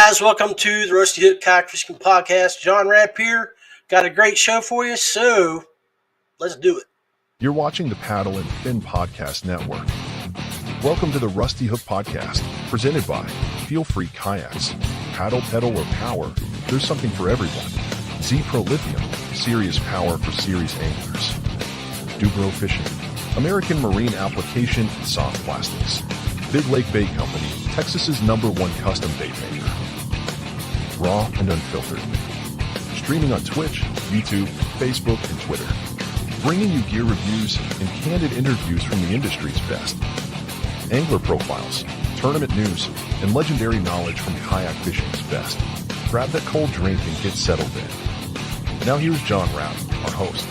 guys, welcome to the Rusty Hook Kayak Fishing Podcast. John Rapp here. Got a great show for you, so let's do it. You're watching the Paddle and Fin Podcast Network. Welcome to the Rusty Hook Podcast, presented by Feelfree Kayaks. Paddle, pedal, or power, there's something for everyone. ZPRO Lithium, serious power for serious anglers. DuBro Fishing, American marine application and soft plastics. Big Lake Bait Company, Texas's #1 custom bait maker. Raw and unfiltered. Streaming on Twitch, YouTube, Facebook, and Twitter. Bringing you gear reviews and candid interviews from the industry's best. Angler profiles, tournament news, and legendary knowledge from kayak fishing's best. Grab that cold drink and get settled in. Now here's John Rapp, our host.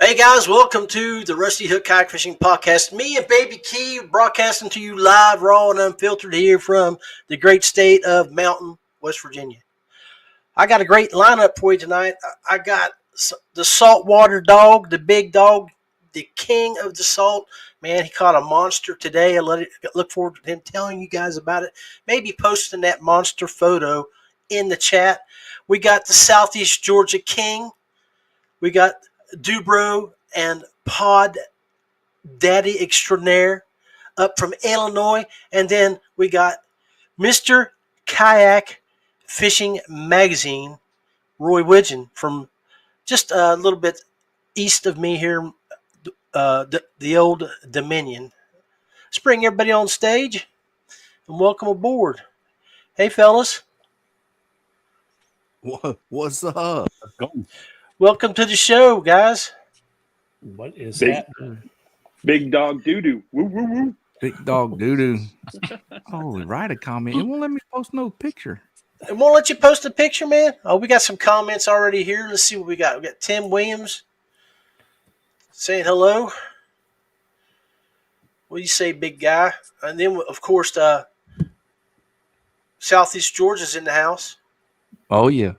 Hey guys, welcome to the Rusty Hook Kayak Fishing Podcast. Me and Baby Key broadcasting to you live, raw, and unfiltered here from the great state of Mountain, West Virginia. I got a great lineup for you tonight. I got the saltwater dog, the big dog, the king of the salt. Man, he caught a monster today. I look forward to him telling you guys about it. Maybe posting that monster photo in the chat. We got the Southeast Georgia king. We got Dubro and Pod Daddy Extraordinaire up from Illinois. And then we got Mr. Kayak Fishing Magazine, Roy Widgeon, from just a little bit east of me here, the old Dominion. Let's bring everybody on stage and welcome aboard. Hey, fellas. What's up? Welcome to the show, guys. What is that? Big dog doo-doo. Woo, woo, woo. Big dog doo-doo. Oh, write a comment. It won't let me post no picture. It won't let you post a picture, man? Oh, we got some comments already here. Let's see what we got. We got Tim Williams saying hello. What do you say, big guy? And then, of course, Southeast Georgia's in the house. Oh, yeah.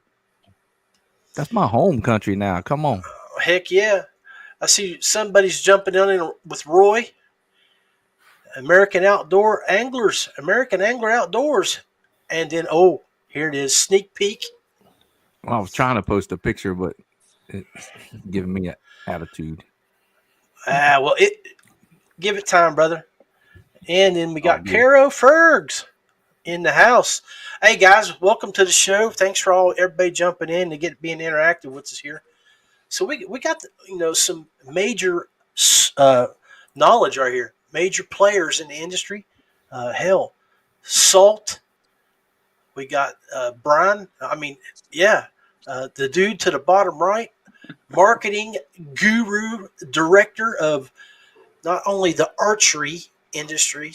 That's my home country now. Come on. Heck yeah. I see somebody's jumping in with Roy. American Angler Outdoors. And then, oh, here it is, sneak peek. Well, I was trying to post a picture, but it's giving me an attitude. Well, give it time, brother. And then we got Caro Fergs in the house. Hey guys, welcome to the show. Thanks for everybody jumping in and being interactive with us here. So we got some major knowledge right here. Major players in the industry. Salt. We got Brian. The dude to the bottom right, marketing guru, director of not only the archery industry,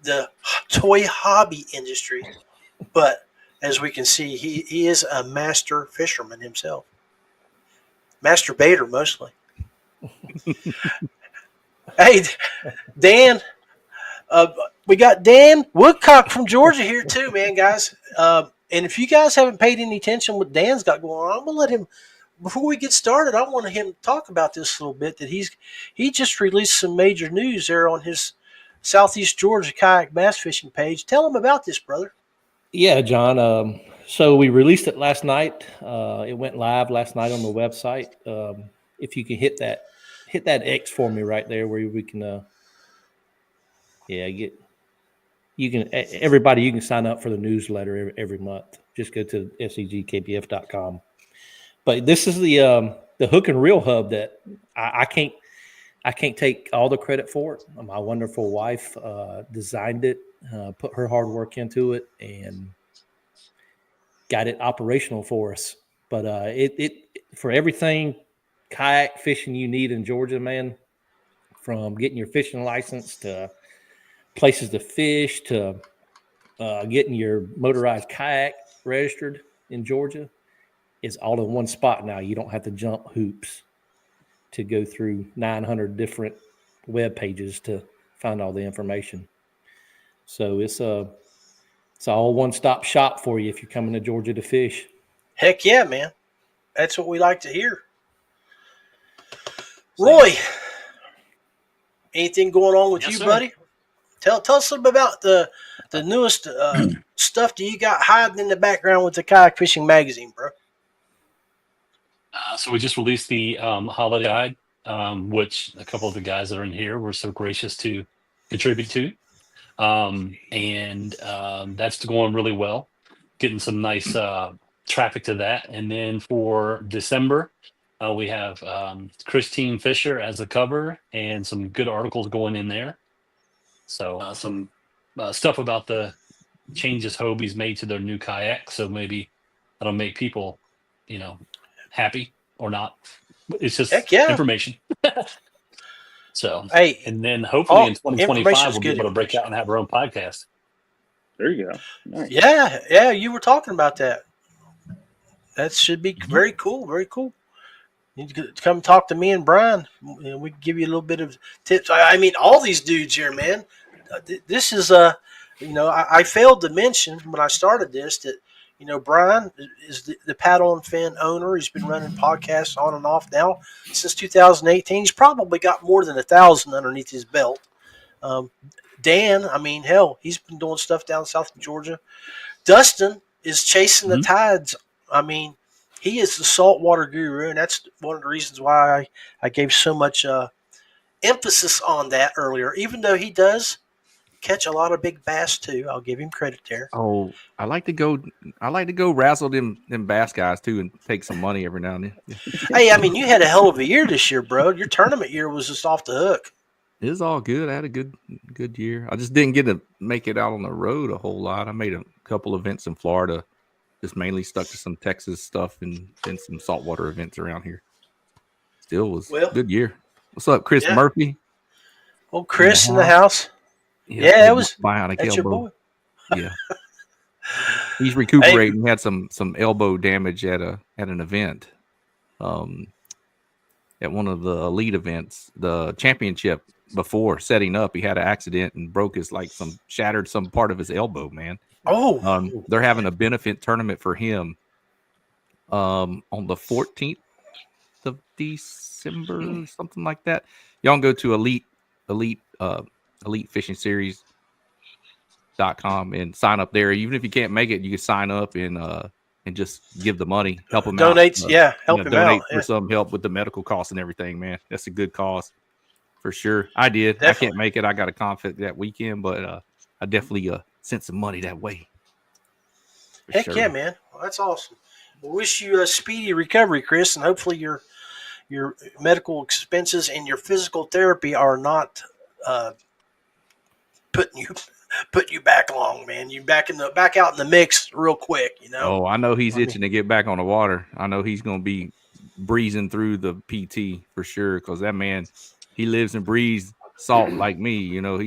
the toy hobby industry, but as we can see, he is a master fisherman himself. Masturbator, mostly. Hey, Dan. We got Dan Woodcock from Georgia here too, man, guys. And if you guys haven't paid any attention to what Dan's got going on, I'm going to let him, before we get started, I want him to talk about this a little bit, that he just released some major news there on his Southeast Georgia kayak bass fishing page. Tell him about this, brother. Yeah, John. So we released it last night. It went live last night on the website. If you can hit that X for me right there, where we can, everybody, you can sign up for the newsletter every month. Just go to segkpf.com. But this is the hook and reel hub that I can't take all the credit for it. My wonderful wife designed it, put her hard work into it, and got it operational for us. But it for everything kayak fishing you need in Georgia, man, from getting your fishing license to places to fish to getting your motorized kayak registered in Georgia, is all in one spot now. You don't have to jump hoops to go through 900 different web pages to find all the information. So it's all one-stop shop for you if you're coming to Georgia to fish. Heck yeah, man. That's what we like to hear. Roy, anything going on with you, buddy? Tell us a little bit about the newest stuff that you got hiding in the background with the Kayak Fishing magazine, bro. So we just released the holiday guide, which a couple of the guys that are in here were so gracious to contribute to. That's going really well, getting some nice traffic to that. And then for December, we have Christine Fisher as the cover and some good articles going in there. So some stuff about the changes Hobie's made to their new kayak. So maybe that'll make people, happy or not. It's just information. So, hey, and then hopefully in 2025 we'll be able to break out and have our own podcast. There you go. Nice. Yeah, you were talking about that. That should be very cool. Very cool. You need to come talk to me and Brian. We can give you a little bit of tips. I mean, all these dudes here, man. This is I failed to mention when I started this that Brian is the Paddle and Fin owner. He's been running podcasts on and off now since 2018. He's probably got more than 1,000 underneath his belt. Dan, I mean, hell, he's been doing stuff down south of Georgia. Dustin is chasing the tides. I mean, he is the saltwater guru, and that's one of the reasons why I gave so much emphasis on that earlier, even though he does catch a lot of big bass too. I'll give him credit there. Oh, I like to go razzle them bass guys too and take some money every now and then. Hey, I mean, you had a hell of a year this year, bro. Your tournament year was just off the hook. It was all good. I had a good year. I just didn't get to make it out on the road a whole lot. I made a couple events in Florida, just mainly stuck to some Texas stuff and some saltwater events around here. Still was a good year. What's up, Chris Murphy? Oh, Chris in the house. Yeah, that was bionic that's elbow. Your boy. Yeah, he's recuperating. He had some elbow damage at an event, at one of the elite events, the championship. Before setting up, he had an accident and broke shattered some part of his elbow. Man, they're having a benefit tournament for him, on the 14th of December, something like that. Y'all can go to Elite Fishing Series.com and sign up there. Even if you can't make it, you can sign up and just give the money, help him out. Help him donate out for some help with the medical costs and everything, man. That's a good cause for sure. I did. Definitely. I can't make it. I got a conflict that weekend, but I definitely sent some money that way. Heck sure. Yeah, man. Well, that's awesome. We wish you a speedy recovery, Chris, and hopefully your medical expenses and your physical therapy are not putting you back along, man. You back out in the mix real quick, Oh, I know he's itching to get back on the water. I know he's going to be breezing through the PT for sure, because that man, he lives and breathes salt like me. That's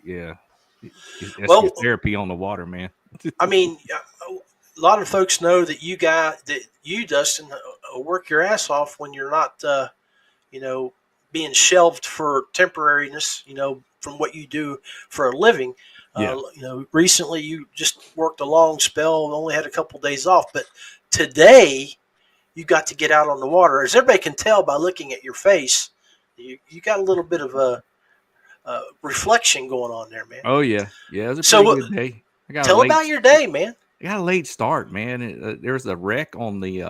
your therapy on the water, man. I mean, a lot of folks know that you, Dustin, work your ass off when you're not, being shelved for temporariness, from what you do for a living. Recently you just worked a long spell and only had a couple of days off, but today you got to get out on the water. As everybody can tell by looking at your face, you got a little bit of a reflection going on there, man. Oh yeah. It was a pretty good day. Tell about your day, man. I got a late start, man. There was a wreck on the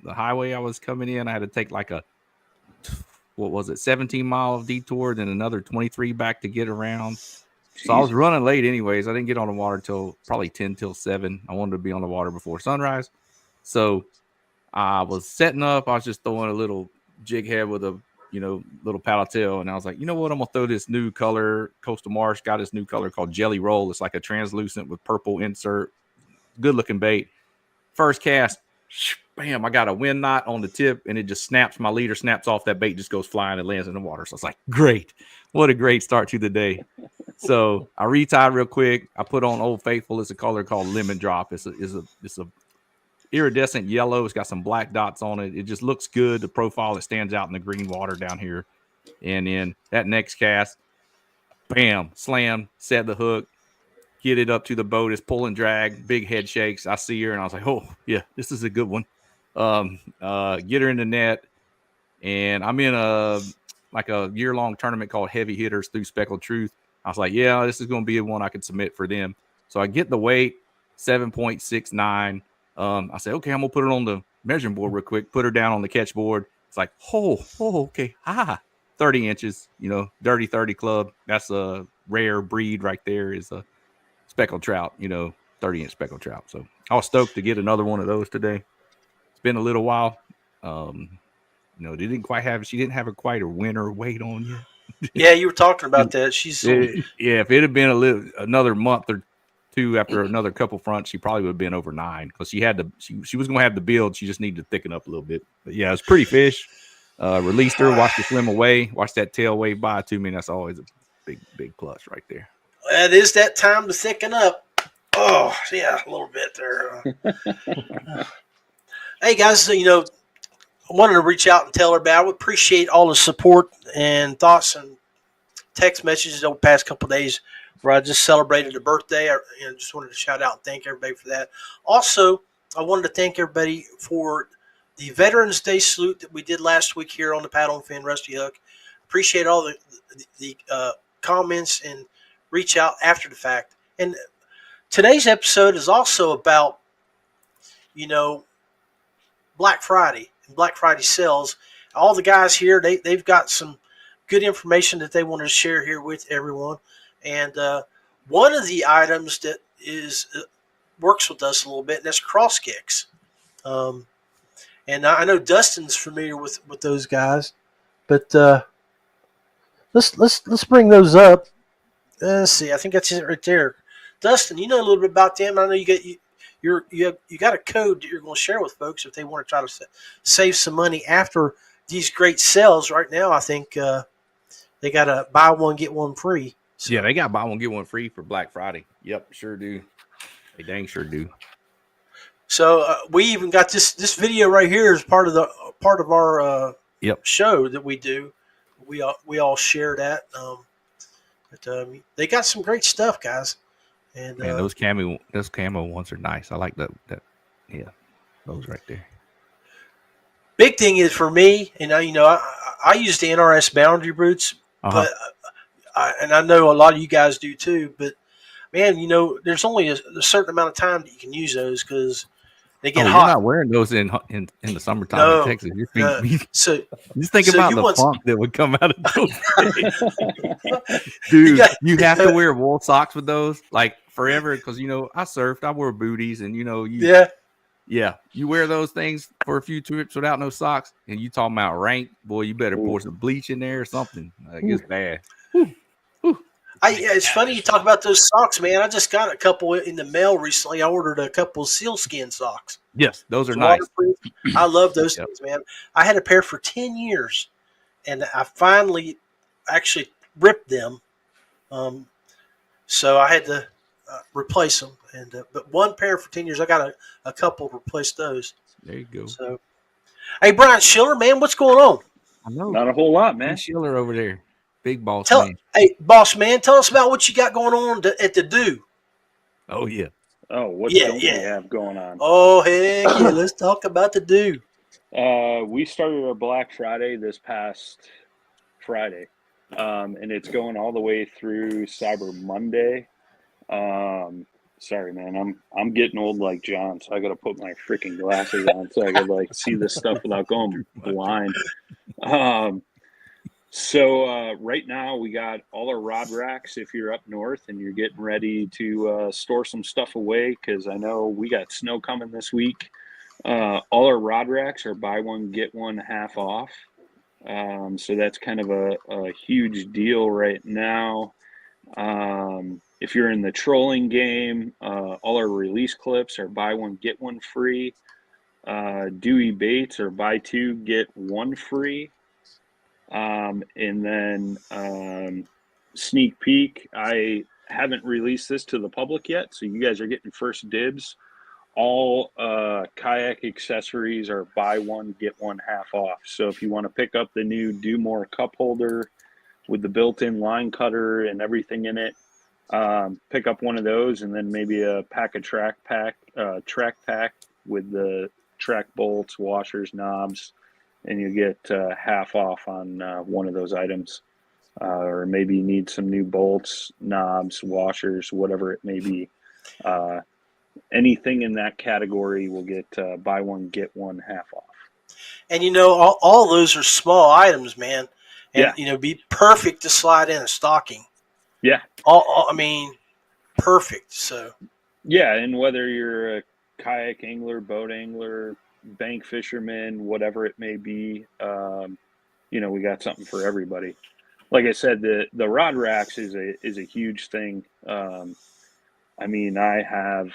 highway I was coming in. I had to take like a 17-mile detour, then another 23 back to get around. So I was running late anyways. I didn't get on the water till probably 10 till 7. I wanted to be on the water before sunrise. So I was setting up. I was just throwing a little jig head with a little paddle tail, and I was like, you know what? I'm gonna throw this new color. Coastal Marsh got this new color called Jelly Roll. It's like a translucent with purple insert. Good looking bait. First cast, bam! I got a wind knot on the tip, and it just snaps. My leader snaps off. That bait just goes flying and lands in the water. So it's like, great! What a great start to the day. So I retied real quick. I put on Old Faithful. It's a color called Lemon Drop. It's a iridescent yellow. It's got some black dots on it. It just looks good. The profile, it stands out in the green water down here. And then that next cast, bam, slam, set the hook, get it up to the boat. It's pull and drag, big head shakes. I see her and I was like, oh yeah, this is a good one. Get her in the net, and I'm in a year-long tournament called Heavy Hitters through Speckled Truth. I was like, yeah, this is going to be one I can submit for them. So I get the weight, 7.69. I said, okay, I'm going to put it on the measuring board real quick, put her down on the catch board. It's like, okay. 30 inches, Dirty 30 Club. That's a rare breed right there, is a speckled trout, 30-inch speckled trout. So I was stoked to get another one of those today. It's been a little while. They didn't quite have, she didn't have quite a winter weight on yet. Yeah, you were talking about that. She's if it had been another month or two after another couple fronts, she probably would have been over 9, because she was going to have the build. She just needed to thicken up a little bit. But yeah, it's pretty fish. Released her, watched her swim away, watched that tail wave by to me. And that's always a big plus right there. It is that time to thicken up. Oh yeah, a little bit there. Hey guys, I wanted to reach out and tell her about. We appreciate all the support and thoughts and text messages over the past couple of days where I just celebrated a birthday. I just wanted to shout out and thank everybody for that. Also, I wanted to thank everybody for the Veterans Day salute that we did last week here on the Paddle and Fin Rusty Hook. Appreciate all the comments and reach out after the fact. And today's episode is also about, Black Friday and Black Friday sales. All the guys here, they've got some good information that they want to share here with everyone. And one of the items that works with us a little bit, and that's Crosskix. And I know Dustin's familiar with those guys, but let's bring those up. Let's see. I think that's it right there. Dustin, you know a little bit about them. I know you got a code that you're going to share with folks if they want to try to save some money after these great sales. Right now, I think they got a buy one get one free. So. Yeah, they got buy one get one free for Black Friday. Yep, sure do. They dang sure do. So we even got this video right here as part of our show that we do. We all share that. But they got some great stuff, guys. And man, those camo ones are nice. I like that. Yeah, those right there. Big thing is for me, and I use the NRS boundary boots, but and I know a lot of you guys do too. But man, there's only a certain amount of time that you can use those because they get hot. You're not wearing those in the summertime in Texas. Just think about the funk that would come out of those. Dude, you have to wear wool socks with those like forever because I surfed, I wore booties, and you wear those things for a few trips without no socks, and you talking about rank, boy, you better pour some bleach in there or something. It gets bad. It's funny you talk about those socks, man. I just got a couple in the mail recently. I ordered a couple of sealskin socks. Yes, those are nice. I love those things, man. I had a pair for 10 years, and I finally actually ripped them. So I had to replace them. But one pair for 10 years, I got a couple to replace those. There you go. So, hey, Brian Schiller, man, what's going on? I know. Not a whole lot, man. Schiller over there. Big boss man. Hey, boss man, tell us about what you got going on at the Do. Oh, yeah. Oh, what don't we have going on? Oh, heck yeah. Let's talk about the Do. We started our Black Friday this past Friday, and it's going all the way through Cyber Monday. Sorry, man, I'm getting old like John, so I got to put my freaking glasses on so I could see this stuff without going blind. So right now we got all our rod racks. If you're up north and you're getting ready to store some stuff away, because I know we got snow coming this week, all our rod racks are buy one get one half off. So that's kind of a huge deal right now. If you're in the trolling game, all our release clips are buy one get one free. Dewey baits are buy two get one free. And then sneak peek, I haven't released this to the public yet, so you guys are getting first dibs. All kayak accessories are buy one get one half off. So if you want to pick up the new Do More cup holder with the built-in line cutter and everything in it, pick up one of those, and then maybe a pack of track pack with the track bolts, washers, knobs, and you get half off on one of those items. or maybe you need some new bolts, knobs, washers, whatever it may be. Anything in that category will get buy one, get one half off. And all those are small items, man, and Yeah. be perfect to slide in a stocking. Yeah. I mean, perfect. So yeah, and whether you're a kayak angler, boat angler, bank fisherman, whatever it may be, we got something for everybody. Like I said, the rod racks is a huge thing. I mean, I have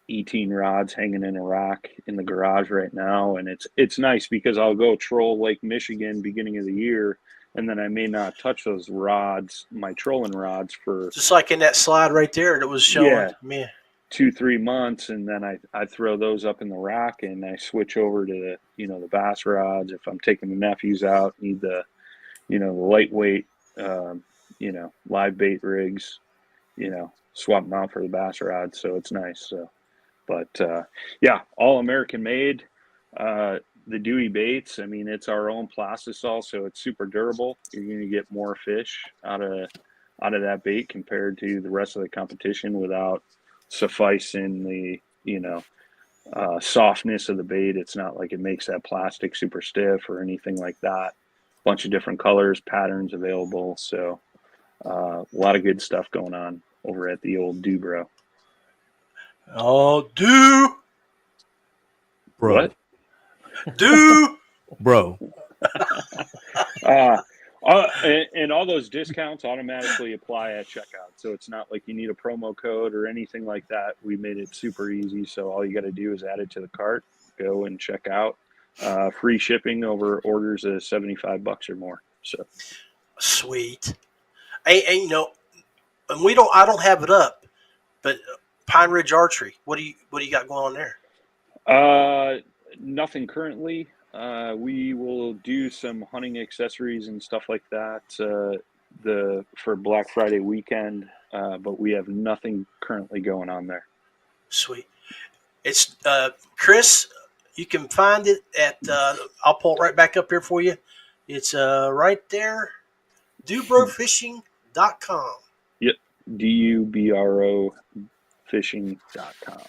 18 rods hanging in a rack in the garage right now, and it's nice because I'll go troll Lake Michigan beginning of the year, and then I may not touch those rods, my trolling rods, for just like in that slide right there that was showing me 2-3 months, and then I throw those up in the rack and I switch over to the bass rods. If I'm taking the nephews out, need the the lightweight live bait rigs, swap them out for the bass rods, so it's nice. So but all American made. The Dewey baits, I mean, it's our own plastisol, so it's super durable. You're going to get more fish out of that bait compared to the rest of the competition without sufficing the softness of the bait. It's not like it makes that plastic super stiff or anything like that. Bunch of different colors, patterns available, so a lot of good stuff going on over at the old Dubro. Oh, Bro. What? Bro. And all those discounts automatically apply at checkout. So it's not like you need a promo code or anything like that. We made it super easy. So all you got to do is add it to the cart, go and check out. Free shipping over orders of $75 or more. So sweet. And and I don't have it up, but Pine Ridge Archery, what do you got going on there? Nothing currently. We will do some hunting accessories and stuff like that for Black Friday weekend, but we have nothing currently going on there. Sweet. It's Chris. You can find it at. I'll pull it right back up here for you. It's right there. DuBroFishing.com. Yep. DUBRO Fishing.com.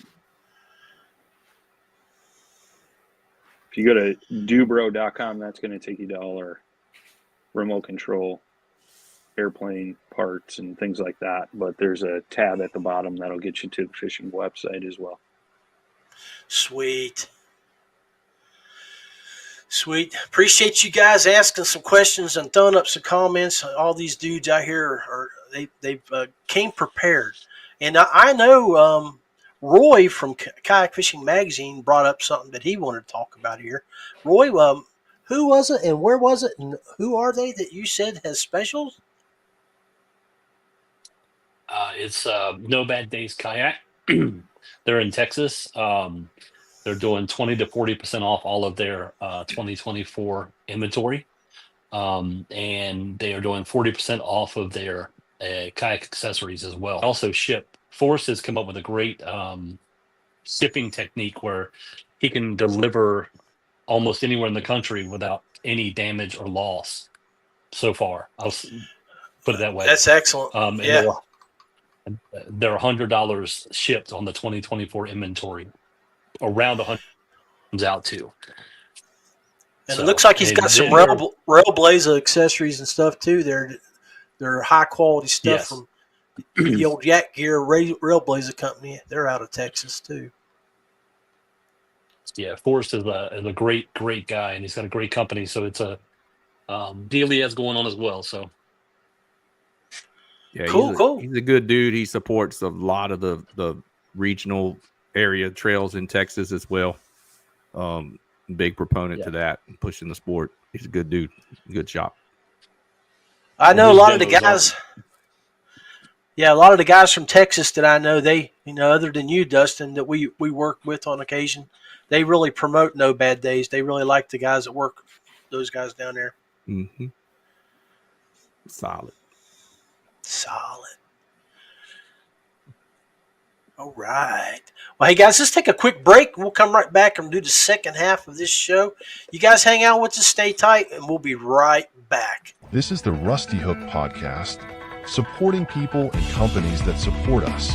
If you go to Dubro.com, that's going to take you to all our remote control, airplane parts, and things like that. But there's a tab at the bottom that'll get you to the fishing website as well. Sweet. Appreciate you guys asking some questions and throwing up some comments. All these dudes out here they've came prepared, and I know Roy from Kayak Fishing Magazine brought up something that he wanted to talk about here. Roy, who was it and where was it and who are they that you said has specials? It's No Bad Days Kayak. They're in Texas. They're doing 20 to 40% off all of their 2024 inventory. And they are doing 40% off of their kayak accessories as well. Also ship. Forrest has come up with a great shipping technique where he can deliver almost anywhere in the country without any damage or loss so far. I'll put it that way. That's excellent. And yeah. They're $100 shipped on the 2024 inventory. Around 100 comes out too. And so, it looks like he's got some Railblazer accessories and stuff too. They're high quality stuff from the old Yak Gear Railblazer company. They're out of Texas too. Yeah, Forrest is a great guy, and he's got a great company. So it's a deal he has going on as well. So yeah, cool. He's a good dude. He supports a lot of the regional area trails in Texas as well. Big proponent to that and pushing the sport. He's a good dude. Good shop. I know a lot of the guys. Yeah, a lot of the guys from Texas that I know, they, other than you, Dustin, that we work with on occasion, they really promote No Bad Days. They really like the guys that work, those guys down there. Mm-hmm. Solid. All right. Well, hey, guys, let's take a quick break. We'll come right back and do the second half of this show. You guys hang out with us, stay tight, and we'll be right back. This is the Rusty Hook Podcast, supporting people and companies that support us.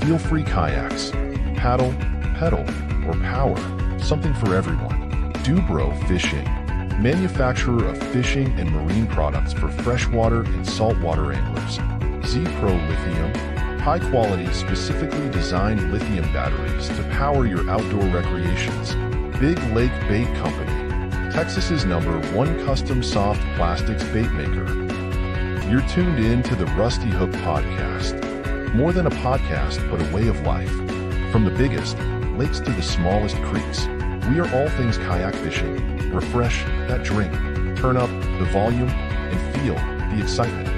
Feelfree Kayaks, paddle, pedal, or power, something for everyone. Dubro Fishing, manufacturer of fishing and marine products for freshwater and saltwater anglers. ZPRO Lithium, high-quality, specifically designed lithium batteries to power your outdoor recreations. Big Lake Bait Company, Texas's #1 custom soft plastics bait maker. You're tuned in to the Rusty Hook Podcast. More than a podcast, but a way of life. From the biggest lakes to the smallest creeks, we are all things kayak fishing. Refresh that drink, turn up the volume, and feel the excitement.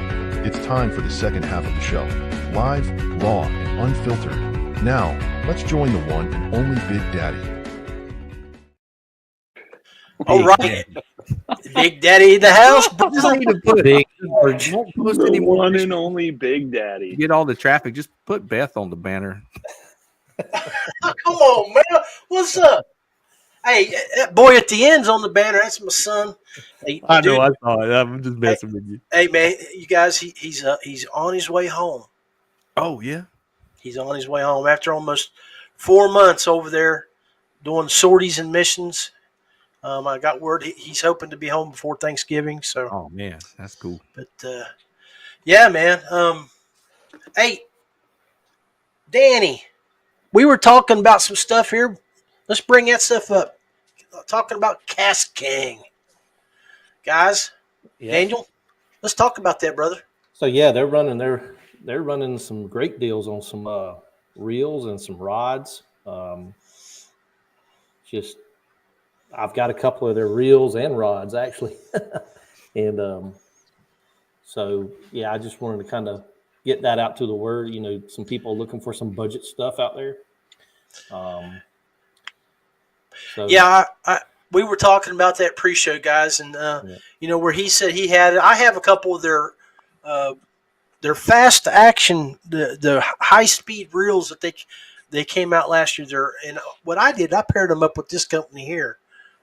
It's time for the second half of the show. Live, raw, and unfiltered. Now, let's join the one and only Big Daddy. All right. Big Daddy in the house. Big Don't post The any more one pictures. and only Big Daddy. Get all the traffic. Just put Beth on the banner. Come on, man. What's up? Hey, that boy at the end's on the banner. That's my son. Hey, I know. dude, I saw it. I'm just messing with you. hey, man, you guys, he's on his way home. Oh yeah. He's on his way home after almost 4 months over there doing sorties and missions. I got word he's hoping to be home before Thanksgiving. So, Oh man, that's cool. but yeah, man. Hey, Danny, we were talking about some stuff here. Let's bring that stuff up. Talking about Cast King, guys. Yeah. Daniel, let's talk about that, brother. So yeah, they're running some great deals on some reels and some rods. Just I've got a couple of their reels and rods actually, and so yeah, I just wanted to kind of get that out to the word. You know, some people looking for some budget stuff out there. So Yeah, we were talking about that pre-show, guys, and you know where he said he had it. I have a couple of their fast action, the high speed reels that they came out last year. And what I did, I paired them up with this company here,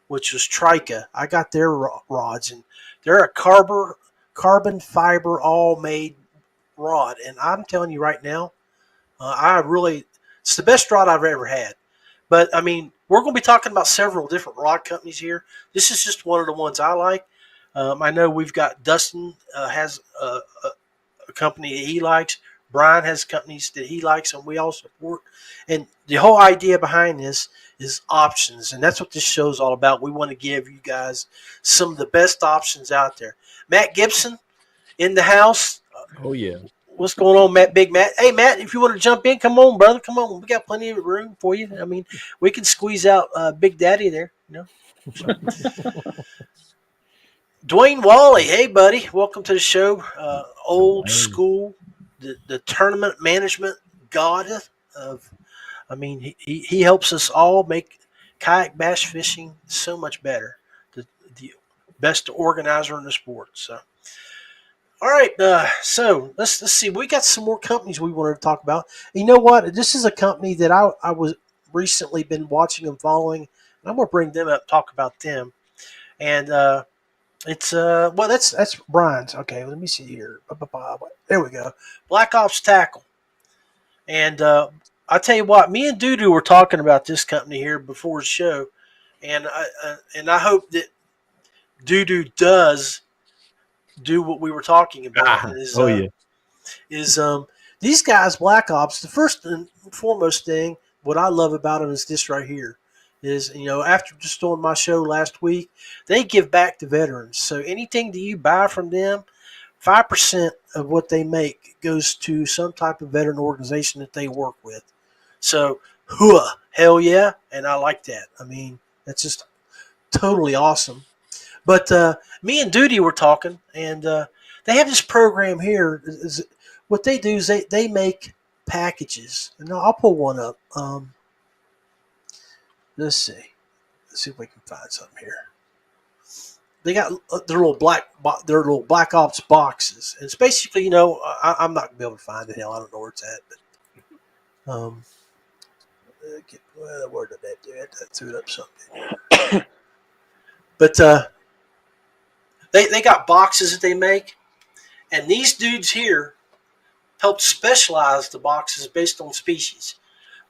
which was Trica. I got their rods, and they're a carbon fiber all made rod, and I'm telling you right now, it's the best rod I've ever had. But I mean, we're going to be talking about several different rod companies here. This is just one of the ones I like. I know we've got Dustin has a company that he likes. Brian has companies that he likes, and we all support. And the whole idea behind this is options, and that's what this show is all about. We want to give you guys some of the best options out there. Matt Gibson in the house. Oh yeah. What's going on, Matt? Big Matt. Hey, Matt, if you want to jump in, come on, brother. Come on. We got plenty of room for you. I mean, we can squeeze out Big Daddy there. You know. So. Dwayne Wally. Hey, buddy. Welcome to the show. Old school, the tournament management god of. I mean, he helps us all make kayak bass fishing so much better. The best organizer in the sport. So. All right, so let's see. We got some more companies we wanted to talk about. You know what? This is a company that I was recently been watching and following, and I'm going to bring them up, talk about them. And it's well, that's Brian's. Okay, let me see here. There we go. Black Ops Tackle. And I tell you what, me and Dudu were talking about this company here before the show, and I hope that Dudu does do what we were talking about. Is these guys, Black Ops, the first and foremost thing, what I love about them is this right here. Is, you know, after just doing my show last week, they give back to veterans. So anything that you buy from them, 5% of what they make goes to some type of veteran organization that they work with. So, hell yeah, and I like that. I mean, that's just totally awesome. But me and Duty were talking, and they have this program here. What they do is they make packages. And I'll pull one up. Let's see if we can find something here. They got their little Black Ops boxes. And it's basically, you know, I'm not going to be able to find it. Hell, I don't know where it's at. But Um, where did that do? I threw it up something. But they got boxes that they make, and these dudes here help specialize the boxes based on species.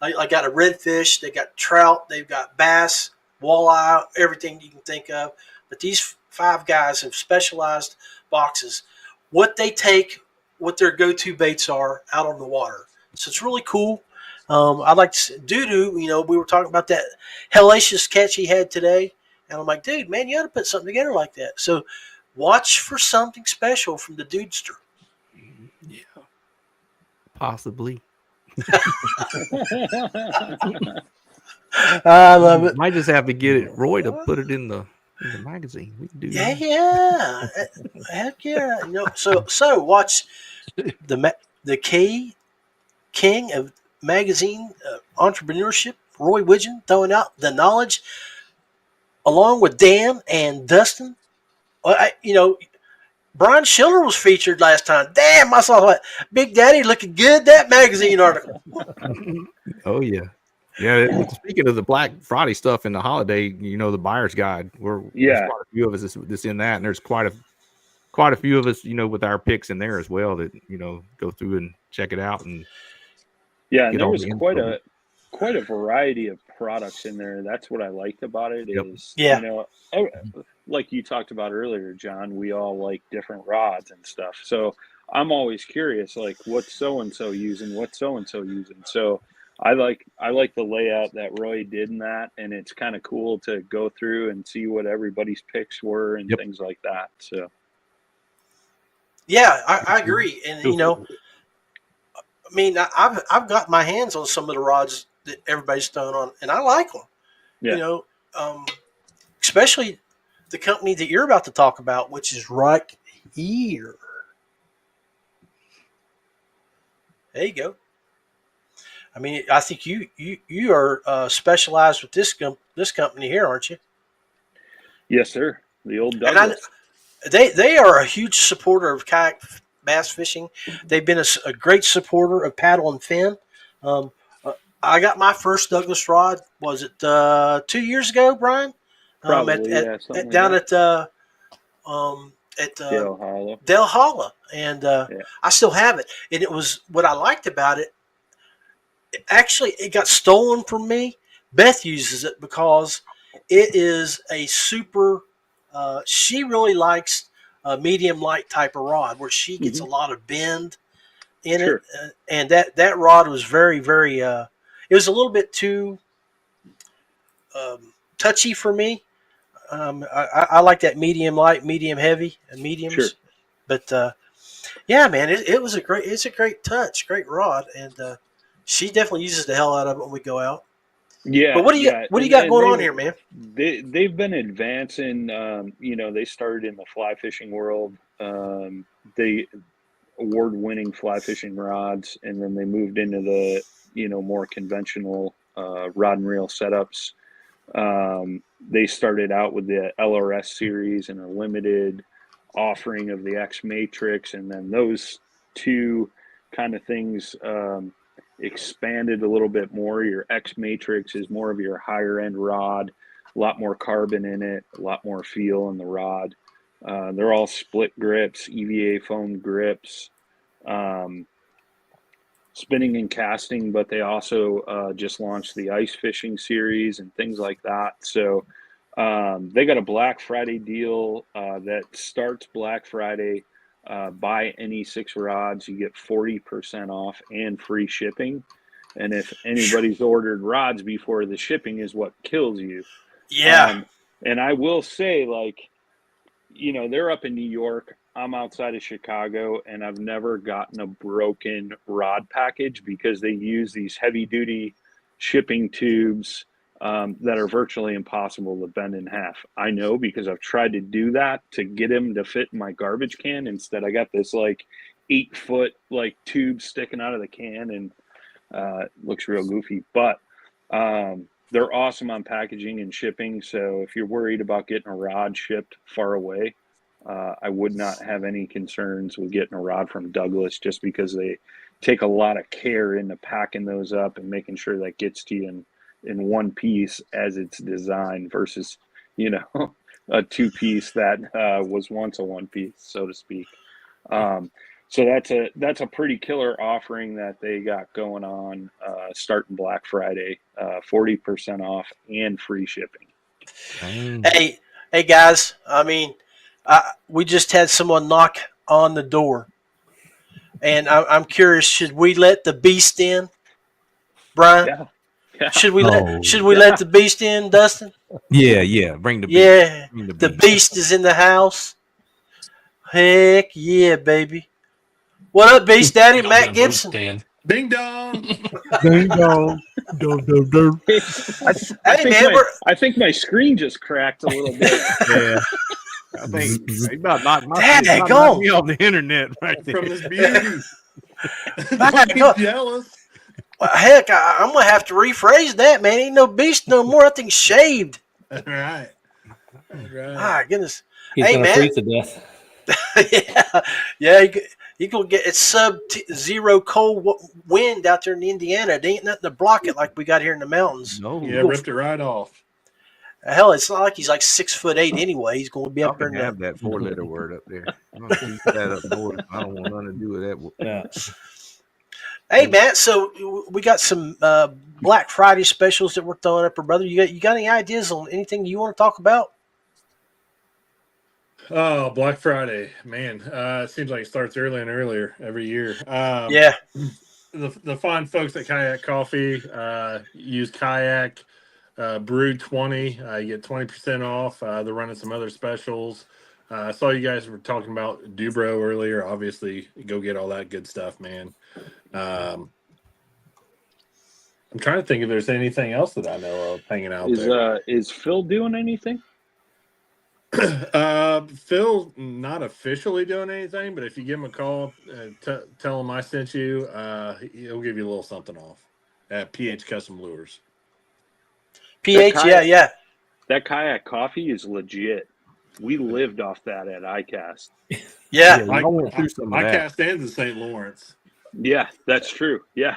I got a redfish, they got trout, they've got bass, walleye, everything you can think of. But these 5 guys have specialized boxes. What they take, what their go-to baits are out on the water. So it's really cool. I'd like to Doo-Doo, we were talking about that hellacious catch he had today. And I'm like, dude, man, you ought to put something together like that. So watch for something special from the Dudester. Yeah. Possibly. I love it. Might just have to get it Roy to put it in the magazine. We can do that. Yeah. Heck yeah. So watch the king of magazine entrepreneurship, Roy Widgeon, throwing out the knowledge along with Dan and Dustin. Brian Schiller was featured last time. Damn, I saw that. Big Daddy looking good, that magazine article. Oh, yeah. Yeah, speaking of the Black Friday stuff and the holiday, the buyer's guide, there's quite a few of us that's in that, and there's quite a few of us, with our picks in there as well that go through and check it out. And and there was quite a variety of products in there. That's what I liked about it. Like you talked about earlier, John, we all like different rods and stuff. So I'm always curious, like what's so and so using, what's so and so using. So I like the layout that Roy did in that, and it's kind of cool to go through and see what everybody's picks were and things like that. So yeah, I agree. And I've got my hands on some of the rods that everybody's throwing on, and I like them. Yeah. Especially the company that you're about to talk about, which is right here. There you go. I think you are specialized with this company here, aren't you? Yes, sir. The old Douglas. They are a huge supporter of kayak bass fishing. They've been a great supporter of paddle and fin. I got my first Douglas rod. Was it 2 years ago, Brian? Probably, down at Dale Hollow. Dale Hollow, and I still have it. And it was what I liked about it. Actually, it got stolen from me. Beth uses it because it is a super. She really likes a medium light type of rod where she gets a lot of bend in it, and that rod was very, very. It was a little bit too touchy for me. I like that medium light, medium heavy, and mediums. Sure. But yeah, man, it's a great touch, great rod, and she definitely uses the hell out of it when we go out. Yeah. But what do you got going on here, man? They've been advancing. They started in the fly fishing world. They award-winning fly fishing rods, and then they moved into the more conventional rod and reel setups. They started out with the LRS series and a limited offering of the X Matrix, and then those two kind of things expanded a little bit more. Your X Matrix is more of your higher end rod, a lot more carbon in it, a lot more feel in the rod. They're all split grips, EVA foam grips, spinning and casting, but they also just launched the ice fishing series and things like that. So they got a Black Friday deal that starts Black Friday. Buy any 6 rods, you get 40% off and free shipping. And if anybody's ordered rods before, the shipping is what kills you. Yeah. And I will say, they're up in New York. I'm outside of Chicago, and I've never gotten a broken rod package because they use these heavy duty shipping tubes that are virtually impossible to bend in half. I know because I've tried to do that to get them to fit in my garbage can. Instead, I got this 8-foot tube sticking out of the can, and looks real goofy. But they're awesome on packaging and shipping. So if you're worried about getting a rod shipped far away, I would not have any concerns with getting a rod from Douglas just because take a lot of care into packing those up and making sure that gets to you in one piece as it's designed versus, you know, a two piece that was once a one piece, so to speak. So that's a pretty killer offering that they got going on starting Black Friday, 40% off and free shipping. Hey guys, I mean, we just had someone knock on the door, and I'm curious, should we let the beast in, Brian? Yeah. Yeah. Should we let the beast in, Dustin? Yeah. Bring the beast. Yeah, Bring the beast is in the house. Heck yeah, baby. What up, Beast Daddy? Y'all Matt gonna vote, Gibson. Dan. Ding dong. Ding dong. Dum, dum, dum. I think my screen just cracked a little bit. Yeah. I think he about knocked me off the internet right there. From this beauty. Go. I'm jealous. Well, heck, I'm going to have to rephrase that, man. Ain't no beast no more. That thing's shaved. All right. My goodness. He's Hey, gonna man. freeze to death. yeah. You gonna get it's sub-zero cold wind out there in Indiana. There ain't nothing to block it like we got here in the mountains. No, Yeah, ripped it right off. Hell, it's not like he's like 6'8" anyway. He's going to be I up there. can have that 4-letter word up there. I'm gonna keep that up north. I don't want nothing to do with that. Yeah. Hey, Matt. So we got some Black Friday specials that we're throwing up, brother. You got any ideas on anything you want to talk about? Oh, Black Friday, man! It seems like it starts earlier and earlier every year. Yeah. The fine folks at Kayak Coffee use Kayak Brewed 20. You get 20% off. They're running some other specials. I saw you guys were talking about Dubro earlier. Obviously, go get all that good stuff, man. I'm trying to think if there's anything else that I know of hanging out there. Is Phil doing anything? Phil's not officially doing anything, but if you give him a call, tell him I sent you, he'll give you a little something off at PH Custom Lures. PH, yeah. That Kayak Coffee is legit. We lived off that at ICAST. Yeah. I cast ends in St. Lawrence. Yeah, that's true. Yeah.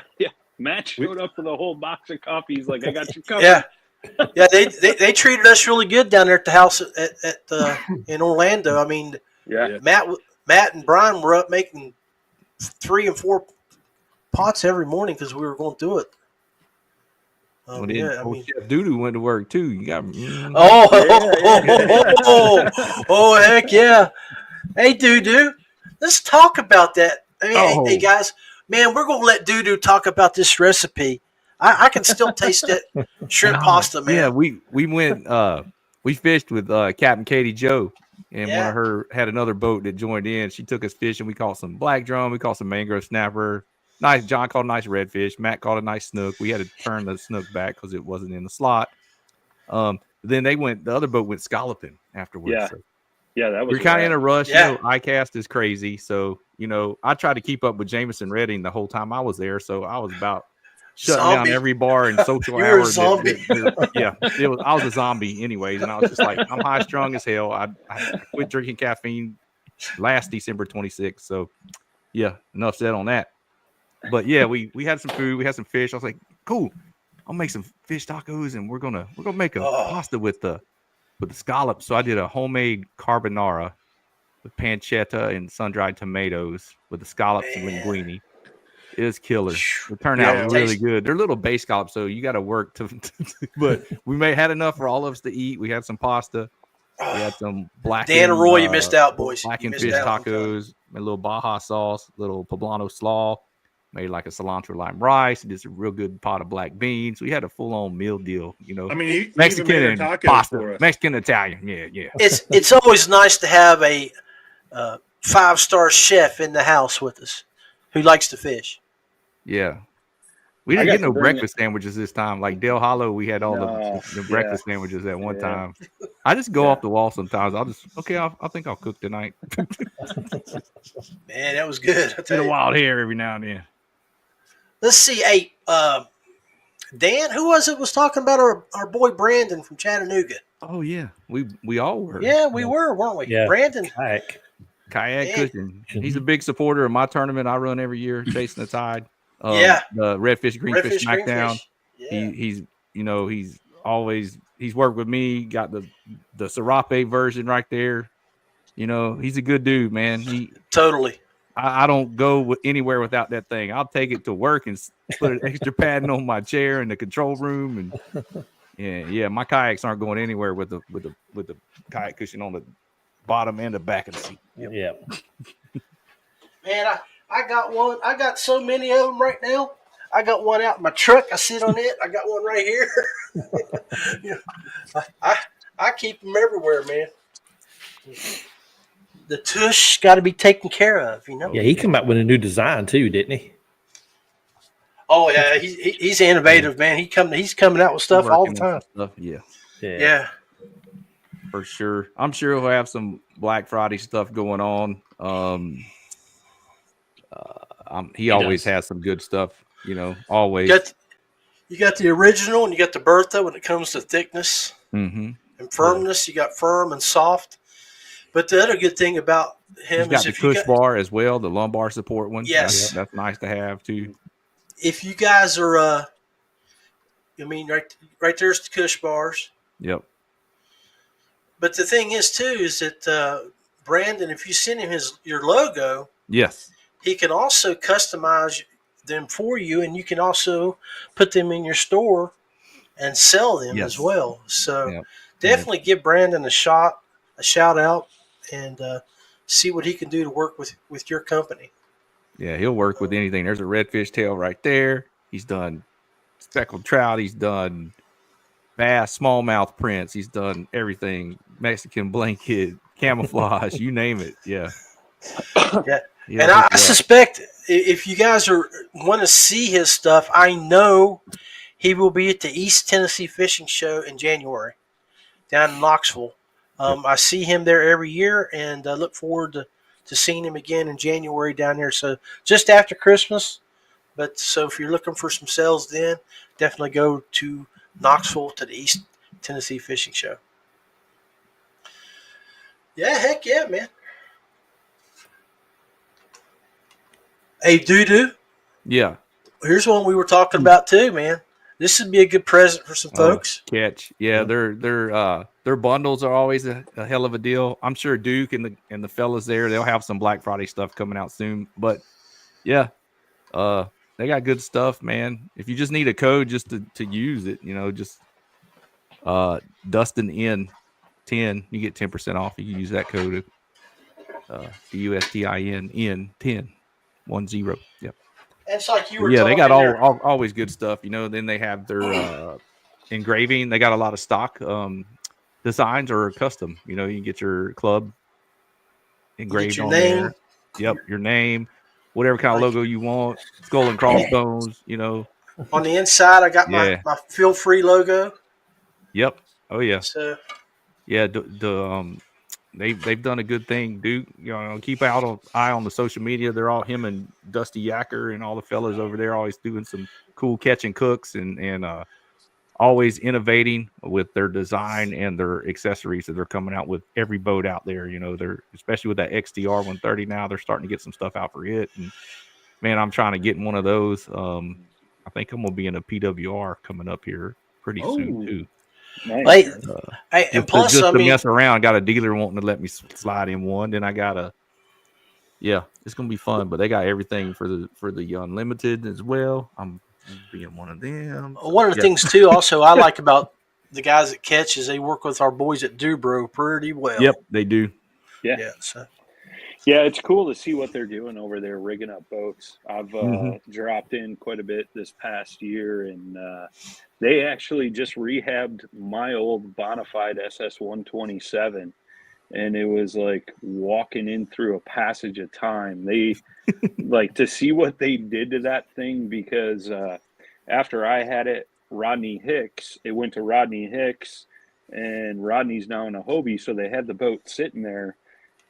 Matt showed up with a whole box of coffee. He's like, I got you covered. Yeah. Yeah, they treated us really good down there at the house at in Orlando. I mean, Yeah. Matt and Brian were up making 3 and 4 pots every morning because we were going through it. Chef Doodoo went to work too. You got oh, heck yeah! Hey, Doodoo, let's talk about that. I mean, hey guys, man, we're gonna let Doodoo talk about this recipe. I can still taste that shrimp pasta, man. Yeah, we went we fished with Captain Katie Joe, and one of her had another boat that joined in. She took us fishing. We caught some black drum, we caught some mangrove snapper. Nice. John caught a nice redfish. Matt caught a nice snook. We had to turn the snook back because it wasn't in the slot. Then the other boat went scalloping afterwards. Yeah. So Yeah, that was. we're kind of in a rush. Yeah. You know, ICAST is crazy. So, you know, I tried to keep up with Jameson Redding the whole time I was there. So I was about shutting down every bar and social You were a hours. zombie. I was a zombie anyways. And I was just like, I'm high strung as hell. I quit drinking caffeine last December 26th. So yeah, enough said on that. But yeah, we had some food, we had some fish. I was like, cool, I'll make some fish tacos and we're gonna make a pasta with the scallops. So I did a homemade carbonara with pancetta and sun-dried tomatoes with the scallops and linguine. It was killer. It turned out really good. They're little base scallops, so you got to work to. But we had enough for all of us to eat. We had some pasta. We had some black. Dan and Roy, you missed out, boys. Blackened fish tacos, a little Baja sauce, little poblano slaw. Made like a cilantro lime rice. Did some real good pot of black beans. We had a full on meal deal. You know, I mean, he Mexican even made and tacos pasta, for us. Mexican Italian. Yeah. It's always nice to have a 5-star chef in the house with us who likes to fish. Yeah. We didn't get no breakfast sandwiches this time. Like Del Hollow, we had all the breakfast sandwiches at one time. I just go off the wall sometimes. I think I'll cook tonight. Man, that was good. Get a wild hair every now and then. Let's see. Hey, Dan, who was talking about our boy Brandon from Chattanooga? Oh yeah, we all were. Yeah, we were, weren't we? Yeah. Brandon. Kayak. Kayak Yeah. Cushion. He's a big supporter of my tournament I run every year, Chasing the Tide. Yeah. The Redfish Greenfish Redfish, Smackdown. Greenfish. Yeah. He's worked with me. Got the Serape version right there. He's a good dude, man. Totally. I don't go anywhere without that thing. I'll take it to work and put an extra padding on my chair in the control room, and yeah, my kayaks aren't going anywhere with the kayak cushion on the bottom and the back of the seat. Yep. Yeah. Man, I got one. I got so many of them right now. I got one out in my truck. I sit on it. I got one right here. I keep them everywhere, man. The tush got to be taken care of, Yeah, he came out with a new design too, didn't he? Oh yeah, he's innovative, man. He's coming out with stuff all the time. Stuff. Yeah, for sure. I'm sure he'll have some Black Friday stuff going on. He always has some good stuff, always. You got the original and you got the Bertha when it comes to thickness and firmness. You got firm and soft. But the other good thing about him is the push bar as well, the lumbar support one. Yes. That's nice to have too. If you guys are, right there's the cush bars. Yep. But the thing is too is that Brandon, if you send him your logo, yes, he can also customize them for you, and you can also put them in your store and sell them as well. So definitely give Brandon a shout out, and see what he can do to work with your company. Yeah, he'll work with anything. There's a redfish tail right there. He's done speckled trout. He's done bass, smallmouth prints. He's done everything. Mexican blanket, camouflage, you name it. Yeah. Yeah. And I suspect if you guys want to see his stuff, I know he will be at the East Tennessee Fishing Show in January down in Knoxville. I see him there every year, and I look forward to seeing him again in January down there. So just after Christmas. But so if you're looking for some sales then, definitely go to Knoxville to the East Tennessee Fishing Show. Yeah, heck yeah, man. Hey, Doo-Doo. Yeah. Here's one we were talking about too, man. This would be a good present for some folks. Catch. Yeah, their bundles are always a hell of a deal. I'm sure Duke and the fellas there, they'll have some Black Friday stuff coming out soon. But yeah, they got good stuff, man. If you just need a code just to use it, just Dustin N10, you get 10% off. You can use that code. DUSTIN N10 10. Yep. It's like you were. Yeah, they got always good stuff. Then they have their engraving. They got a lot of stock designs or custom. You can get your club engraved on there. Yep, your name, whatever kind of logo you want. Skull and crossbones. On the inside, I got my Feelfree logo. Yep. Oh yeah. So. Yeah. They've done a good thing, Duke. Keep eye on the social media. They're all him and Dusty Yacker and all the fellas over there always doing some cool catch and cooks and always innovating with their design and their accessories that they're coming out with every boat out there. They're especially with that XDR 130 now. They're starting to get some stuff out for it. And man, I'm trying to get in one of those. I think I'm gonna be in a PWR coming up here pretty soon too. Nice. And plus, just to mess around, got a dealer wanting to let me slide in one. Then I got it's gonna be fun. But they got everything for the unlimited as well. I'm being one of them. One of the things too, also I like about the guys that catch is they work with our boys at DuBro pretty well. Yep, they do. Yeah. So. Yeah, it's cool to see what they're doing over there, rigging up boats. I've dropped in quite a bit this past year, and they actually just rehabbed my old Bonafide SS-127, and it was like walking in through a passage of time. They like to see what they did to that thing, because after I had it, it went to Rodney Hicks, and Rodney's now in a Hobie, so they had the boat sitting there.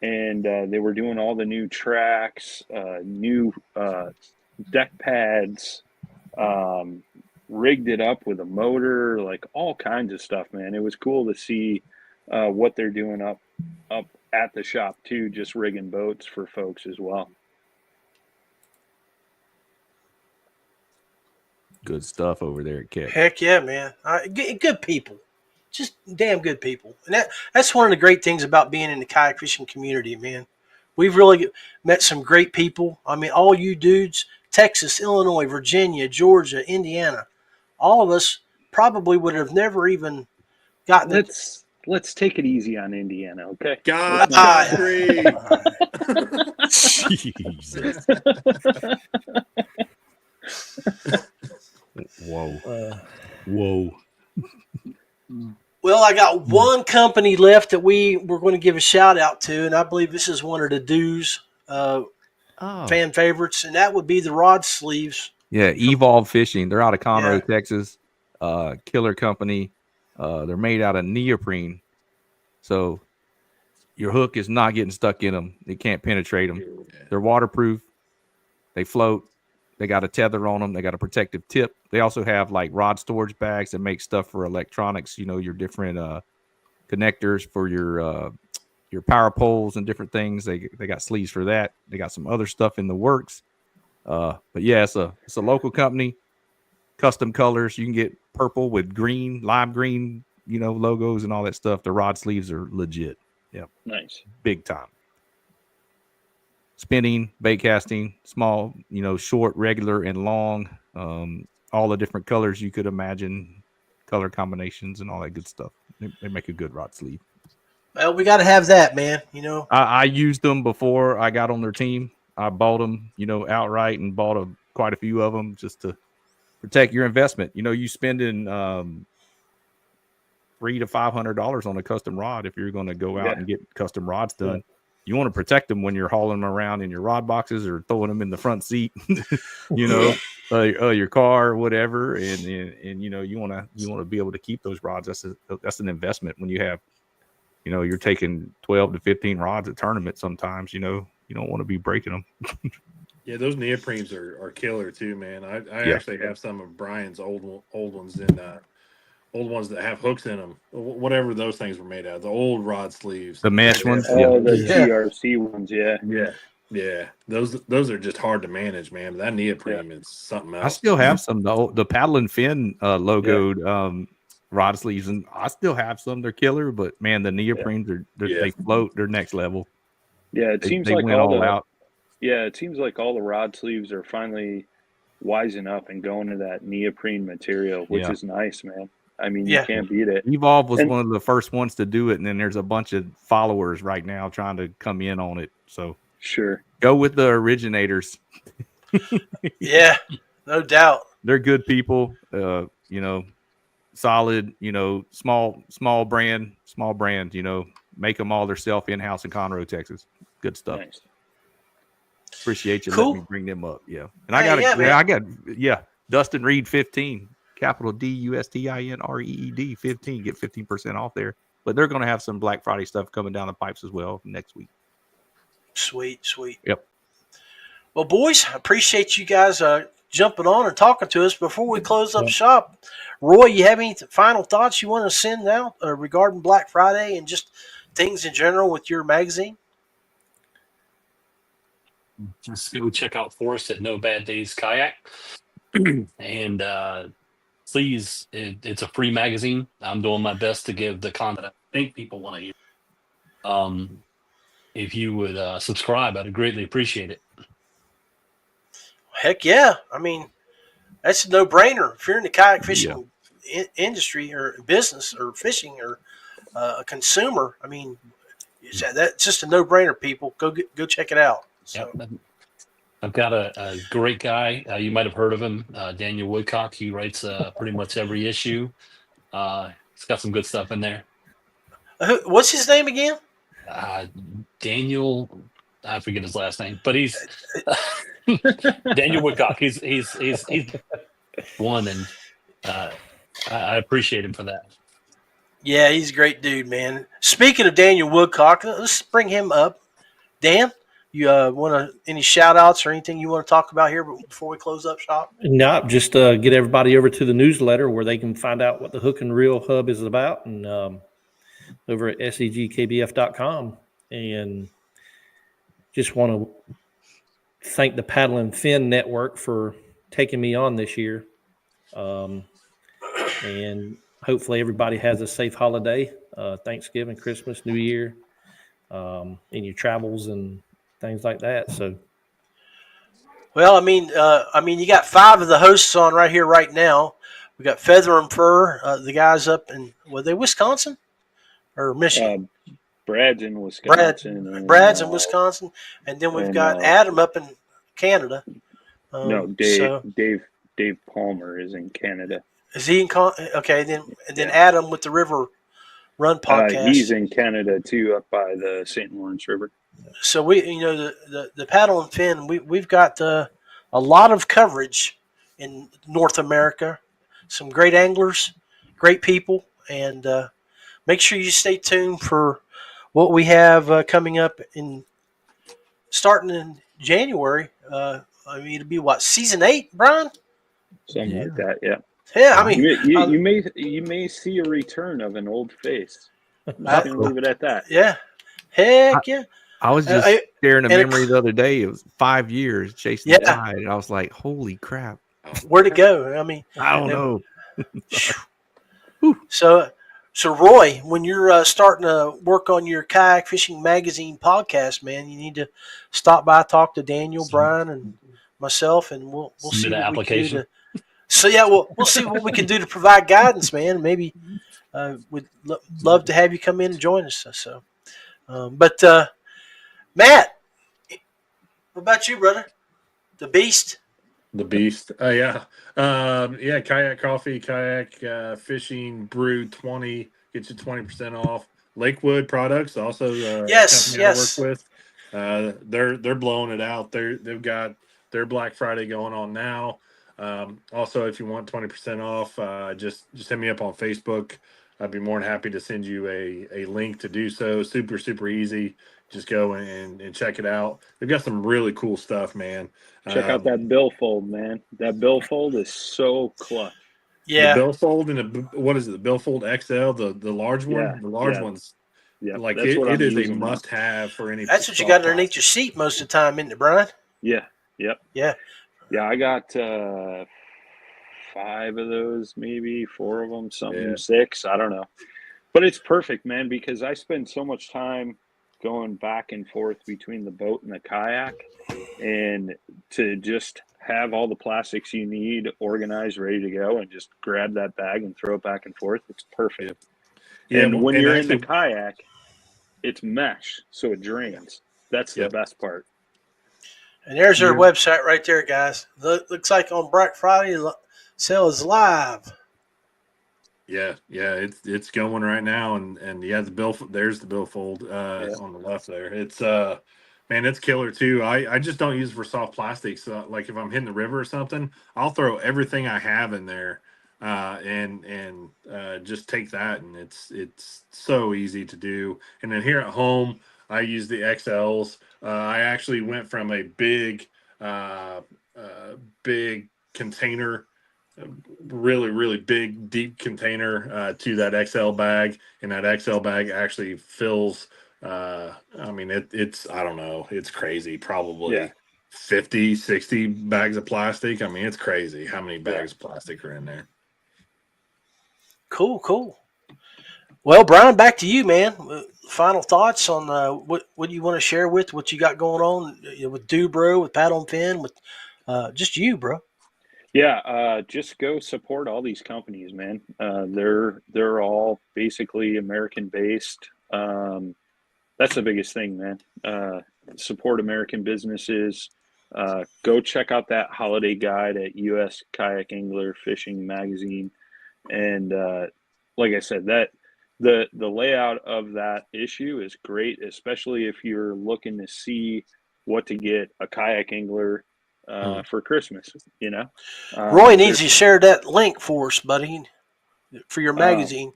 And they were doing all the new tracks, new deck pads, rigged it up with a motor, like all kinds of stuff, man. It was cool to see what they're doing up at the shop too, just rigging boats for folks as well. Good stuff over there at Kayak. Heck yeah, man. Good people. Just damn good people. And that's one of the great things about being in the kayak fishing community, man. We've really met some great people. I mean, all you dudes, Texas, Illinois, Virginia, Georgia, Indiana, all of us probably would have never even gotten Let's take it easy on Indiana, okay? God, Jesus. Whoa. Well, I got one company left that we're going to give a shout out to, and I believe this is one of the dudes fan favorites, and that would be the rod sleeves. Yeah, Evolve Fishing. They're out of Conroe, Yeah. Texas. Killer company. They're made out of neoprene, so your hook is not getting stuck in them. It can't penetrate them. They're waterproof. They float. They got a tether on them. They got a protective tip. They also have like rod storage bags that make stuff for electronics. You know, your different connectors for your power poles and different things. They got sleeves for that. They got some other stuff in the works. But yeah, it's a local company. Custom colors. You can get purple with green, lime green, you know, logos and all that stuff. The rod sleeves are legit. Yeah, Nice. big time. Spinning, bait casting, small, you know, short, regular, and long. All the different colors you could imagine, color combinations, and all that good stuff. They make a good rod sleeve. Well, we got to have that, man. You know, I used them before I got on their team. I bought them, you know, outright and bought quite a few of them just to protect your investment. You know, you spending $300 to $500 on a custom rod if you're going to go out and get custom rods done. You want to protect them when you're hauling them around in your rod boxes or throwing them in the front seat, you know, your car or whatever. And you know, you want to be able to keep those rods. That's an investment when you have, you know, you're taking 12 to 15 rods at tournament. Sometimes, you know, you don't want to be breaking them. Yeah, those neoprenes are killer too, man. I actually have some of Brian's old ones in old ones that have hooks in them, whatever those things were made out of, the old rod sleeves, The mesh ones. Oh, the Yeah. TRC ones, yeah. yeah. Those are just hard to manage, man. That neoprene is something else. I still have some the paddle and fin logoed rod sleeves, and I still have some. They're killer, but man, the neoprenes they float. They're next level. Yeah, it seems They like went all out. Yeah, it seems like all the rod sleeves are finally wising up and going to that neoprene material, which is nice, man. I mean, you can't beat it. Evolve was one of the first ones to do it, and then there's a bunch of followers right now trying to come in on it. So Sure. go with the originators. yeah, no doubt. They're good people. You know, solid. You know, small brand. You know, make them all themselves in house in Conroe, Texas. Good stuff. Nice. Appreciate you Cool. letting me bring them up. Yeah, and I got Dustin Reed 15, capital DUSTINREED 15. Get 15% off there. But they're going to have some Black Friday stuff coming down the pipes as well next week. Sweet. Yep. Well, boys, I appreciate you guys jumping on and talking to us. Before we close up shop, Roy, you have any final thoughts you want to send out regarding Black Friday and just things in general with your magazine? Just go check out Forrest at No Bad Days Kayak. And please, it's a free magazine. I'm doing my best to give the content I think people want to hear. If you would subscribe, I'd greatly appreciate it. Heck yeah. I mean, that's a no-brainer. If you're in the kayak fishing industry or business or fishing or a consumer, I mean, that's just a no-brainer, people. Go check it out. So. Yep. I've got a great guy. You might have heard of him, Daniel Woodcock. He writes pretty much every issue. He's got some good stuff in there. What's his name again? Daniel, I forget his last name, but he's Daniel Woodcock. He's one, and I appreciate him for that. Yeah, he's a great dude, man. Speaking of Daniel Woodcock, let's bring him up. Dan, you want any shout outs or anything you want to talk about here before we close up shop? No, just get everybody over to the newsletter where they can find out what the Hook and Reel Hub is about, and over at segkbf.com. and just want to thank the Paddle and Fin Network for taking me on this year. And hopefully everybody has a safe holiday, Thanksgiving, Christmas, New Year, in your travels and things like that. So, Well, I mean, you got 5 of the hosts on right here, right now. We got Feather and Fur, the guys up in, were they Wisconsin or Michigan? Brad's in Wisconsin. Brad's in Wisconsin, and then we've got Adam up in Canada. No, Dave Palmer is in Canada. Is he in? Okay, then Adam with the River Run podcast. He's in Canada too, up by the St. Lawrence River. So we, the Paddle and Fin, we've got a lot of coverage in North America. Some great anglers, great people, and make sure you stay tuned for what we have coming up starting in January. It'll be what, season 8, Brian? Something like that, yeah. Yeah, I mean, you may see a return of an old face. I'm just gonna leave it at that. Yeah, heck yeah. I was just sharing a memory the other day. It was 5 years chasing the tide, and I was like, "Holy crap, where'd it go?" I mean, I don't know. So Roy, when you're starting to work on your Kayak Fishing Magazine podcast, man, you need to stop by, talk to Daniel, Brian, and myself, and we'll see what we can do to. So yeah, we'll see what we can do to provide guidance, man. Maybe we'd love to have you come in and join us. So, but Matt, what about you, brother? The Beast. The Beast. Yeah. Kayak Coffee, Kayak Fishing, Brew 20, get you 20% off. Lakewood Products, also yes. I work with. They're blowing it out. They've got their Black Friday going on now. Also, if you want 20% off, just hit me up on Facebook. I'd be more than happy to send you a link to do so. Super, super easy. Just go and check it out. They've got some really cool stuff, man. Check out that billfold, man. That billfold is so clutch. Yeah. The billfold and what is it? The billfold XL, the large one? Yeah. The large one's like it is a must have for any. That's what you got underneath your seat most of the time, isn't it, Brian? Yeah. Yep. Yeah. Yeah, I got 5 of those, maybe 4 of them, 6. I don't know. But it's perfect, man, because I spend so much time going back and forth between the boat and the kayak, and to just have all the plastics you need organized, ready to go, and just grab that bag and throw it back and forth. It's perfect. Yeah, and when you're in the kayak, it's mesh, so it drains. That's the best part. And there's their website right there, guys. Looks like on Black Friday, sale is live. Yeah, it's going right now, and the bill. There's the billfold on the left there. It's man, it's killer too. I just don't use it for soft plastics. Like if I'm hitting the river or something, I'll throw everything I have in there, and just take that, and it's so easy to do. And then here at home, I use the XLs. I actually went from a big container, really, really big, deep container to that XL bag, and that XL bag actually fills. It's I don't know, it's crazy. Probably 50, 60 bags of plastic. I mean, it's crazy how many bags of plastic are in there. Cool. Well, Brian, back to you, man. Final thoughts on what you want to share with what you got going on with Dubro, with Paddle and Fin, with just you, bro. Yeah, just go support all these companies, man. They're all basically American based. That's the biggest thing, man. Support American businesses. Go check out that holiday guide at US Kayak Angler Fishing Magazine, and like I said, that the layout of that issue is great, especially if you're looking to see what to get a kayak angler for Christmas. Roy needs to share that link for us, buddy, for your magazine.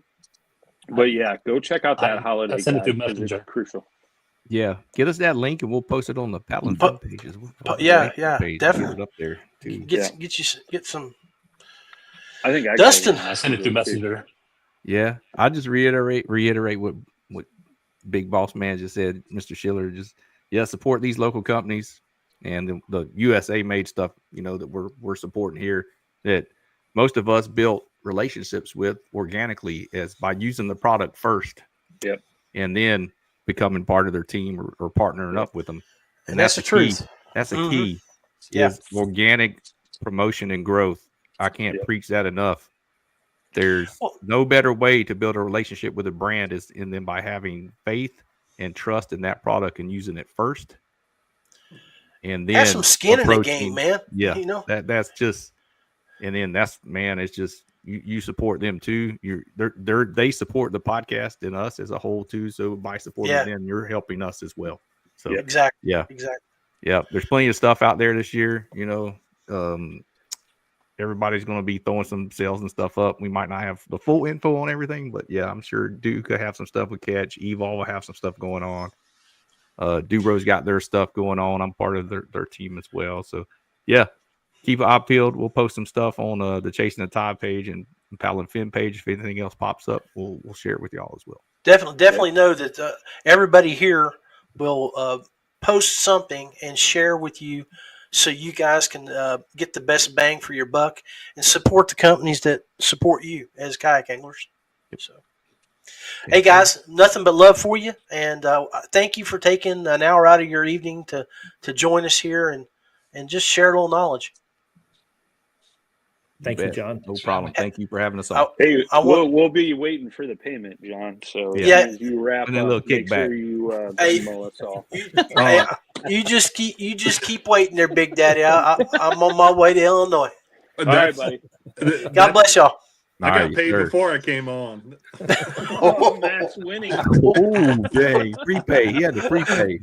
But yeah, go check out that holiday guide. Send it through Messenger. It's crucial. Yeah, get us that link and we'll post it on the Paddle and Fin pages. Definitely. Get it up there too. Get some. I think Dustin. I send it through Messenger. Yeah, I just reiterate what big boss man just said, Mr. Schiller, just support these local companies and the USA made stuff, that we're supporting here, that most of us built relationships with organically as by using the product first. Yep. And then becoming part of their team or partnering up with them. And that's the truth. That's the key Yeah. is organic promotion and growth. I can't preach that enough. There's no better way to build a relationship with a brand than by having faith and trust in that product and using it first. And then have some skin in the game, man. Yeah. That's just, and then it's just, you support them too. They support the podcast and us as a whole too. So by supporting them, you're helping us as well. So exactly. Yeah. There's plenty of stuff out there this year. Everybody's going to be throwing some sales and stuff up. We might not have the full info on everything, but I'm sure Duke could have some stuff with Catch. Evol will have some stuff going on. Dubro's got their stuff going on. I'm part of their team as well. So keep an eye peeled. We'll post some stuff on the Chasing the Tide page and Paddle and Fin page. If anything else pops up, we'll share it with y'all as well. Definitely know that everybody here will post something and share with you so you guys can get the best bang for your buck and support the companies that support you as kayak anglers. So, hey guys, nothing but love for you, and thank you for taking an hour out of your evening to join us here and just share a little knowledge. Thank you, John. No problem. Thank you for having us on. Hey, we'll be waiting for the payment, John. So as you wrap and a up, little make kickback. sure you Venmo us all. You just keep waiting there, Big Daddy. I'm on my way to Illinois. All right, buddy. God bless y'all. I got paid before I came on. Oh, Matt's winning. Oh, dang. Prepay. He had to prepay.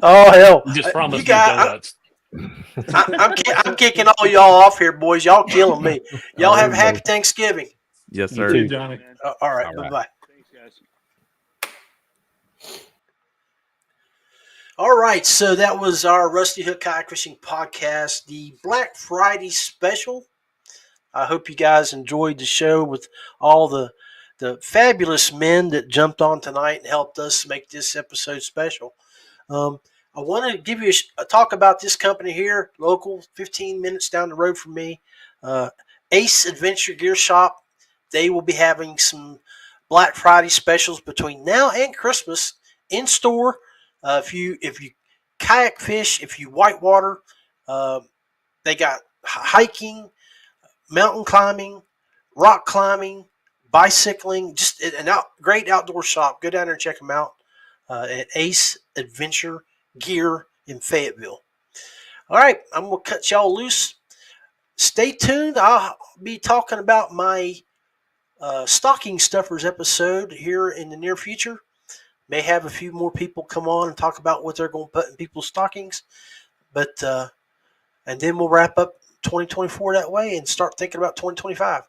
Oh, hell. You just promised me guys, donuts. I'm kicking all y'all off here, boys. Y'all killing me. Y'all have a happy Thanksgiving. Yes, sir. You too, Johnny. All right. Bye-bye. Thanks, guys. All right, so that was our Rusty Hook Kayak Fishing Podcast, the Black Friday special. I hope you guys enjoyed the show with all the fabulous men that jumped on tonight and helped us make this episode special. I want to give you a talk about this company here, local, 15 minutes down the road from me, Ace Adventure Gear Shop. They will be having some Black Friday specials between now and Christmas in store. If you kayak fish, if you whitewater, they got hiking, mountain climbing, rock climbing, bicycling, just great outdoor shop. Go down there and check them out at Ace Adventure Gear in Fayetteville. All right, I'm going to cut y'all loose. Stay tuned. I'll be talking about my stocking stuffers episode here in the near future. May have a few more people come on and talk about what they're going to put in people's stockings. But and then we'll wrap up 2024 that way and start thinking about 2025.